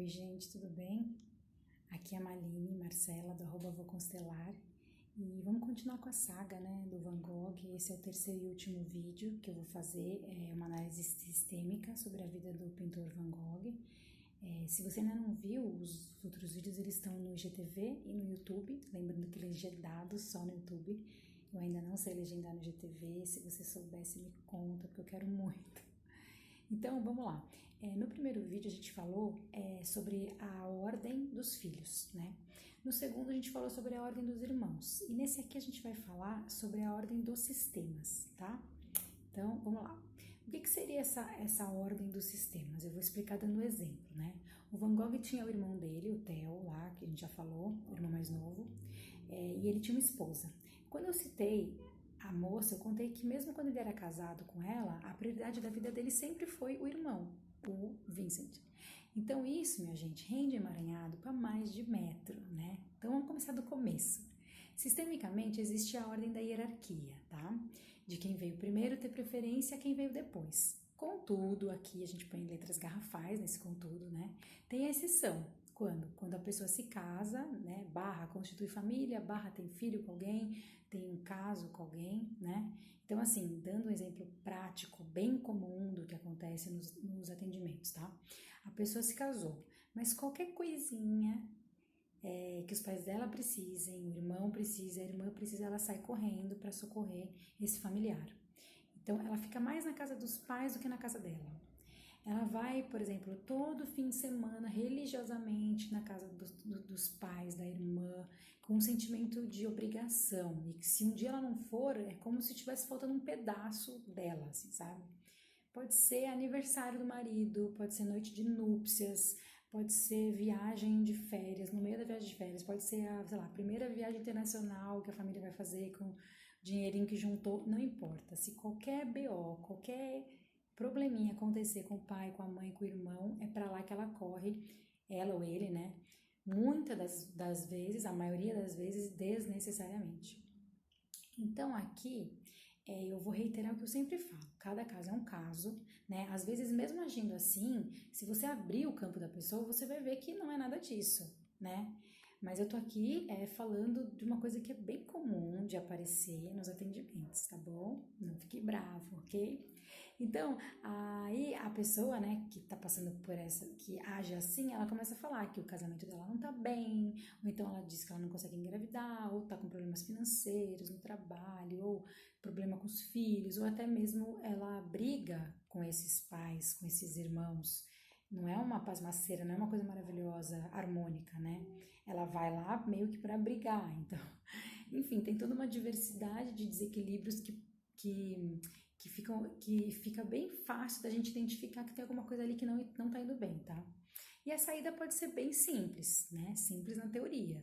Oi, gente, tudo bem? Aqui é a Maline Marcela, do @Vou Constelar, e vamos continuar com a saga, né, do Van Gogh. Esse é o terceiro e último vídeo que eu vou fazer, é uma análise sistêmica sobre a vida do pintor Van Gogh. Se você ainda não viu, os outros vídeos eles estão no IGTV e no YouTube, lembrando que legendado só no YouTube. Eu ainda não sei legendar no IGTV, se você soubesse me conta, porque eu quero muito. Então, vamos lá. No primeiro vídeo a gente falou sobre a ordem dos filhos, né? No segundo a gente falou sobre a ordem dos irmãos. E nesse aqui a gente vai falar sobre a ordem dos sistemas, tá? Então, vamos lá. O que seria essa ordem dos sistemas? Eu vou explicar dando um exemplo, né? O Van Gogh tinha o irmão dele, o Theo, lá, que a gente já falou, o irmão mais novo, e ele tinha uma esposa. Quando eu citei a moça, eu contei que mesmo quando ele era casado com ela, a prioridade da vida dele sempre foi o irmão, o Vincent. Então isso, minha gente, rende emaranhado para mais de metro, né? Então vamos começar do começo. Sistemicamente existe a ordem da hierarquia, tá? De quem veio primeiro ter preferência a quem veio depois. Contudo, aqui a gente põe letras garrafais nesse contudo, né? Tem a exceção. Quando a pessoa se casa, né, / constitui família, / tem filho com alguém, tem um caso com alguém, né? Então, assim, dando um exemplo prático, bem comum do que acontece nos atendimentos, tá? A pessoa se casou, mas qualquer coisinha que os pais dela precisem, o irmão precisa, a irmã precisa, ela sai correndo para socorrer esse familiar. Então, ela fica mais na casa dos pais do que na casa dela. Ela vai, por exemplo, todo fim de semana, religiosamente, na casa dos pais, da irmã, com um sentimento de obrigação. E que se um dia ela não for, é como se estivesse faltando um pedaço dela, assim, sabe? Pode ser aniversário do marido, pode ser noite de núpcias, pode ser viagem de férias, no meio da viagem de férias, pode ser a primeira viagem internacional que a família vai fazer com o dinheirinho que juntou, não importa. Se qualquer BO, qualquer probleminha acontecer com o pai, com a mãe, com o irmão, é para lá que ela corre, ela ou ele, né? Muitas das vezes, a maioria das vezes, desnecessariamente. Então, aqui, eu vou reiterar o que eu sempre falo, cada caso é um caso, né? Às vezes, mesmo agindo assim, se você abrir o campo da pessoa, você vai ver que não é nada disso, né? Mas eu tô aqui falando de uma coisa que é bem comum de aparecer nos atendimentos, tá bom? Não fique bravo, ok? Então, aí a pessoa, né, que tá passando por essa, que age assim, ela começa a falar que o casamento dela não tá bem, ou então ela diz que ela não consegue engravidar, ou tá com problemas financeiros no trabalho, ou problema com os filhos, ou até mesmo ela briga com esses pais, com esses irmãos. Não é uma pasmaceira, não é uma coisa maravilhosa, harmônica, né? Ela vai lá meio que para brigar, então... Enfim, tem toda uma diversidade de desequilíbrios que fica bem fácil da gente identificar que tem alguma coisa ali que não tá indo bem, tá? E a saída pode ser bem simples, né? Simples na teoria.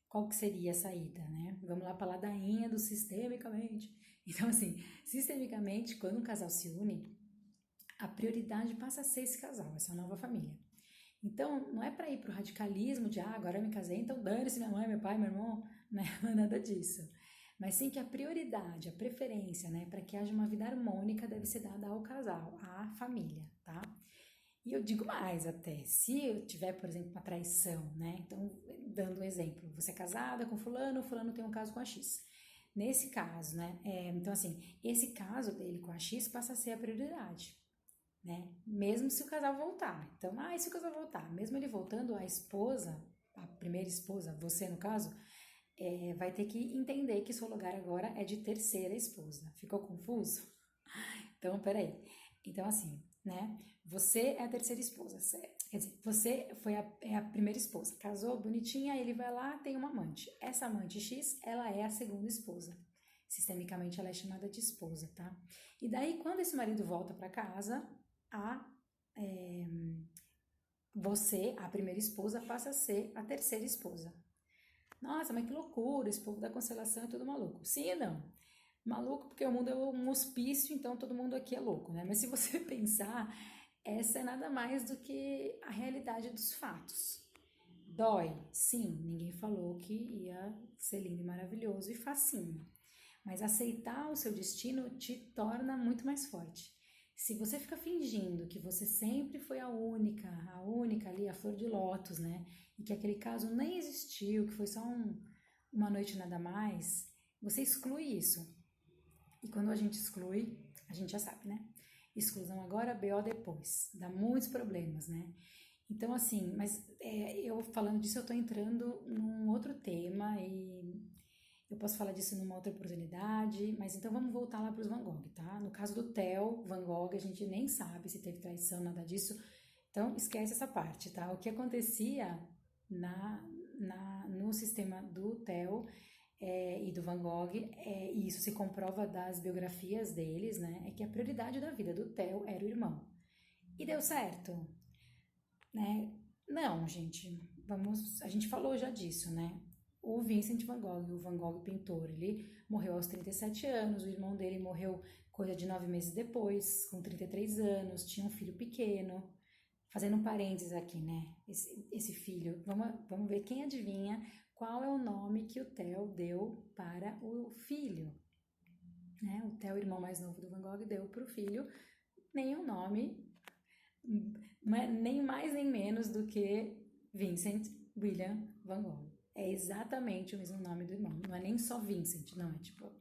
Qual que seria a saída, né? Vamos lá para a ladainha do sistemicamente. Então, assim, sistemicamente, quando um casal se une, a prioridade passa a ser esse casal, essa nova família. Então, não é para ir para o radicalismo de, agora eu me casei, então dane-se minha mãe, meu pai, meu irmão, né? Não é nada disso. Mas sim que a prioridade, a preferência, né, para que haja uma vida harmônica deve ser dada ao casal, à família, tá? E eu digo mais até, se eu tiver, por exemplo, uma traição, né? Então, dando um exemplo, você é casada com fulano, fulano tem um caso com a X. Nesse caso, né? Então, assim, esse caso dele com a X passa a ser a prioridade, né? Mesmo se o casal voltar. Então, e se o casal voltar? Mesmo ele voltando, a esposa, a primeira esposa, você no caso, vai ter que entender que seu lugar agora é de terceira esposa. Ficou confuso? Então, peraí. Então, assim, né? Você é a terceira esposa, certo? Quer dizer, você é a primeira esposa. Casou, bonitinha, ele vai lá, tem uma amante. Essa amante X, ela é a segunda esposa. Sistemicamente, ela é chamada de esposa, tá? E daí, quando esse marido volta para casa, você, a primeira esposa, passa a ser a terceira esposa. Nossa, mas que loucura, esse povo da constelação é tudo maluco. Sim e não. Maluco porque o mundo é um hospício, então todo mundo aqui é louco, né? Mas se você pensar, essa é nada mais do que a realidade dos fatos. Dói? Sim, ninguém falou que ia ser lindo e maravilhoso e facinho. Mas aceitar o seu destino te torna muito mais forte. Se você fica fingindo que você sempre foi a única ali, a flor de lótus, né? E que aquele caso nem existiu, que foi só uma noite nada mais, você exclui isso. E quando a gente exclui, a gente já sabe, né? Exclusão agora, BO depois. Dá muitos problemas, né? Então, assim, mas eu falando disso, eu tô entrando num outro tema e eu posso falar disso numa outra oportunidade, mas então vamos voltar lá para os Van Gogh, tá? No caso do Theo Van Gogh, a gente nem sabe se teve traição, nada disso, então esquece essa parte, tá? O que acontecia no sistema do Theo e do Van Gogh, e isso se comprova das biografias deles, né? É que a prioridade da vida do Theo era o irmão. E deu certo, né? Não, gente, a gente falou já disso, né? O Vincent Van Gogh, o Van Gogh pintor, ele morreu aos 37 anos, o irmão dele morreu coisa de 9 meses depois, com 33 anos, tinha um filho pequeno. Fazendo um parênteses aqui, né? Esse filho, vamos ver quem adivinha qual é o nome que o Theo deu para o filho, né? O Theo, irmão mais novo do Van Gogh, deu para o filho nenhum nome, nem mais nem menos do que Vincent William Van Gogh. É exatamente o mesmo nome do irmão. Não é nem só Vincent, não. É tipo,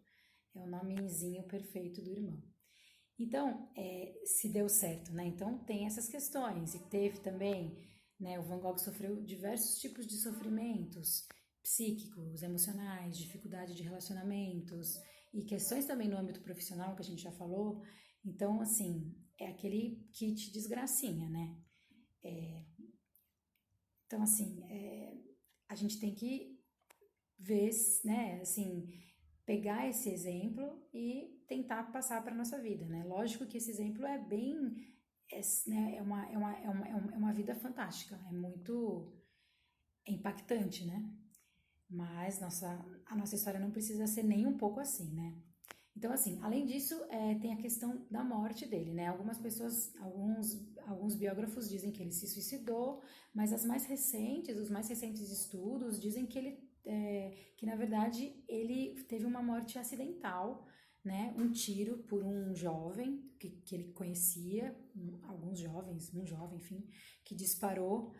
é o nomezinho perfeito do irmão. Então, se deu certo, né? Então, tem essas questões. E teve também, né? O Van Gogh sofreu diversos tipos de sofrimentos psíquicos, emocionais, dificuldade de relacionamentos e questões também no âmbito profissional, que a gente já falou. Então, assim, é aquele kit desgracinha, né? Então, assim, a gente tem que ver, né, assim, pegar esse exemplo e tentar passar para a nossa vida, né? Lógico que esse exemplo é bem, né, é uma vida fantástica, é impactante, né? Mas a nossa história não precisa ser nem um pouco assim, né? Então, assim, além disso, tem a questão da morte dele, né? Algumas pessoas, alguns biógrafos dizem que ele se suicidou, mas os mais recentes estudos dizem que que na verdade ele teve uma morte acidental, né? Um tiro por um jovem que ele conhecia, um jovem, enfim, que disparou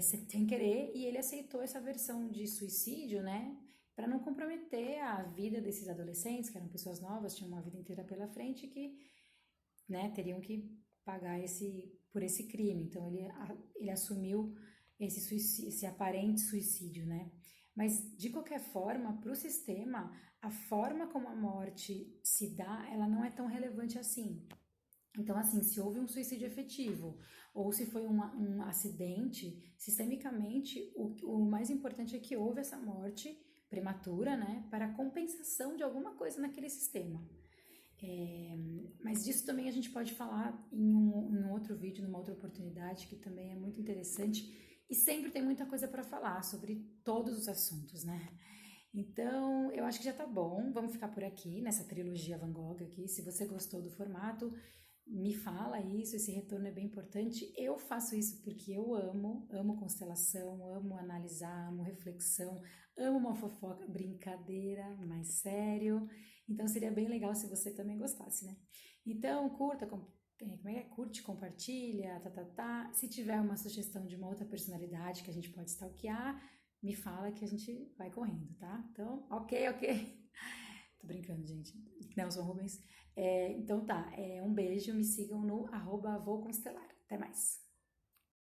sem querer e ele aceitou essa versão de suicídio, né? Para não comprometer a vida desses adolescentes, que eram pessoas novas, tinham uma vida inteira pela frente, que, né, teriam que pagar por esse crime. Então ele assumiu esse aparente suicídio, né? Mas de qualquer forma, para o sistema, a forma como a morte se dá, ela não é tão relevante assim. Então, assim, se houve um suicídio efetivo ou se foi um acidente, sistemicamente, o mais importante é que houve essa morte prematura, né, para compensação de alguma coisa naquele sistema. Mas disso também a gente pode falar em um outro vídeo, numa outra oportunidade, que também é muito interessante e sempre tem muita coisa para falar sobre todos os assuntos, né? Então, eu acho que já tá bom. Vamos ficar por aqui, nessa trilogia Van Gogh aqui. Se você gostou do formato, me fala isso, esse retorno é bem importante. Eu faço isso porque eu amo constelação, amo analisar, amo reflexão, amo uma fofoca, brincadeira, mais sério. Então seria bem legal se você também gostasse, né? Então, curte, compartilha, Se tiver uma sugestão de uma outra personalidade que a gente pode stalkear, me fala que a gente vai correndo, tá? Então, ok. Tô brincando, gente. Nelson Rubens. Então tá, um beijo, me sigam no @vouconstelar. Até mais.